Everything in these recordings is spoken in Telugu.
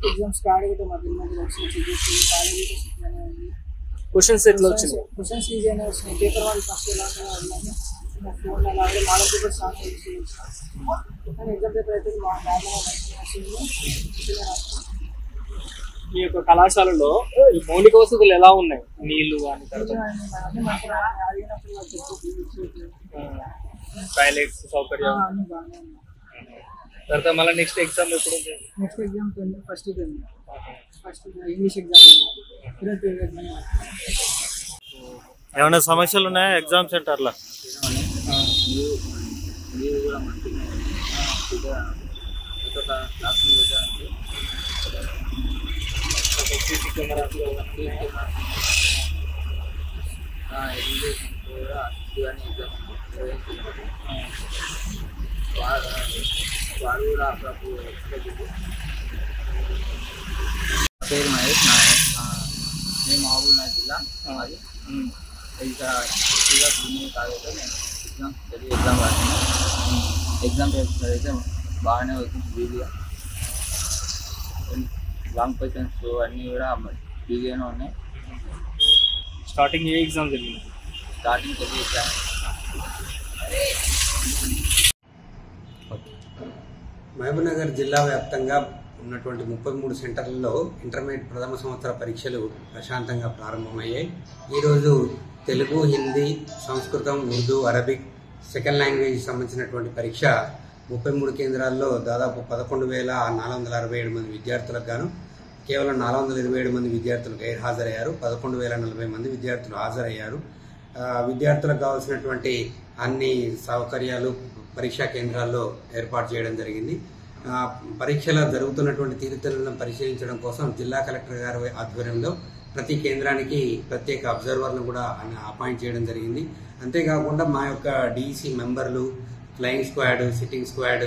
ఎగ్జామ్స్ కాడగట్టు మధ్య మధ్యలో వచ్చినాయి. క్వశ్చన్స్ ఎట్లా వచ్చినాయి? క్వశ్చన్స్ ఈజీగానే వచ్చినాయి. పేపర్ వాళ్ళు ఫస్ట్ ఎలా వెళ్ళాను ఫోన్ అలాగే మోడల్ పేపర్ స్టార్ట్ చేసి కానీ ఎగ్జామ్ పేపర్ అయితే ఈ యొక్క కళాశాలలో ఈ మౌలిక వసతులు ఎలా ఉన్నాయి? నీళ్లు కానీ టాయిలెట్స్ సౌకర్యం తర్వాత మళ్ళీ నెక్స్ట్ ఎగ్జామ్ ఎప్పుడు? Next exam first English exam. ఏమైనా సమస్యలు ఉన్నాయా ఎగ్జామ్ సెంటర్లో? వారు కూడా అప్పుడప్పుడు పేరు మహేష్ మేము మహబూబ్నగర్ జిల్లా. అది ఇంకా జూనియర్ కాలేజ్లో నేను ఎగ్జామ్ రాసాను. ఎగ్జామ్ పేపర్ అయితే బాగానే అవుతుంది, ఈజీగా. లాంగ్ క్వశ్చన్స్ అన్నీ కూడా ఈజీగానే ఉన్నాయి. స్టార్టింగ్ ఏ ఎగ్జామ్ జరిగింది? Starting Telugu exam. మహబూబ్నగర్ జిల్లా వ్యాప్తంగా ఉన్నటువంటి 33 సెంటర్లలో ఇంటర్మీడియట్ ప్రథమ సంవత్సర పరీక్షలు ప్రశాంతంగా ప్రారంభమయ్యాయి. ఈరోజు తెలుగు, హిందీ, సంస్కృతం, ఉర్దూ, అరబిక్ సెకండ్ లాంగ్వేజ్ సంబంధించినటువంటి పరీక్ష 33 కేంద్రాల్లో దాదాపు 11,467 మంది విద్యార్థులకు గాను కేవలం 427 మంది విద్యార్థులు గైర్హాజరయ్యారు. 11,040 మంది విద్యార్థులు హాజరయ్యారు. విద్యార్థులకు కావాల్సినటువంటి అన్ని సౌకర్యాలు పరీక్షా కేంద్రాల్లో ఏర్పాటు చేయడం జరిగింది. పరీక్షలు జరుగుతున్నటువంటి తీరుతెన్నులను పరిశీలించడం కోసం జిల్లా కలెక్టర్ గారి ఆధ్వర్యంలో ప్రతి కేంద్రానికి ప్రత్యేక అబ్జర్వర్లను కూడా అపాయింట్ చేయడం జరిగింది. అంతేకాకుండా మా యొక్క డీసీ మెంబర్లు, ఫ్లయింగ్ స్క్వాడ్, సిట్టింగ్ స్క్వాడ్,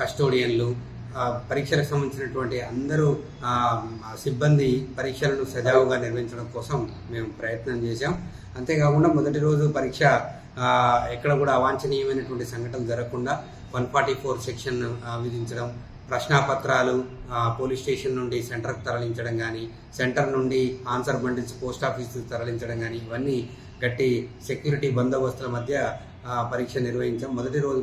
కస్టోడియన్లు, పరీక్షలకు సంబంధించినటువంటి అందరూ సిబ్బంది పరీక్షలను సజావుగా నిర్వహించడం కోసం మేము ప్రయత్నం చేశాం. అంతేకాకుండా మొదటి రోజు పరీక్ష ఎక్కడ కూడా అవాంఛనీయమైనటువంటి సంఘటనలు జరగకుండా 144 సెక్షన్ విధించడం, ప్రశ్నాపత్రాలు పోలీస్ స్టేషన్ నుండి సెంటర్కు తరలించడం కానీ, సెంటర్ నుండి ఆన్సర్ బండిల్స్ పోస్ట్ ఆఫీస్కి తరలించడం కానీ, ఇవన్నీ గట్టి సెక్యూరిటీ బందోబస్తుల మధ్య పరీక్ష నిర్వహించాం. మొదటి రోజు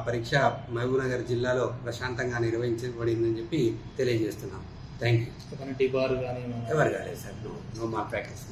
పరీక్ష మహబూబ్నగర్ జిల్లాలో ప్రశాంతంగా నిర్వహించబడిందని చెప్పి తెలియజేస్తున్నాం. Thank you. ఎవరు కాలేదు సార్, నో మాల్ ప్రాక్టీస్.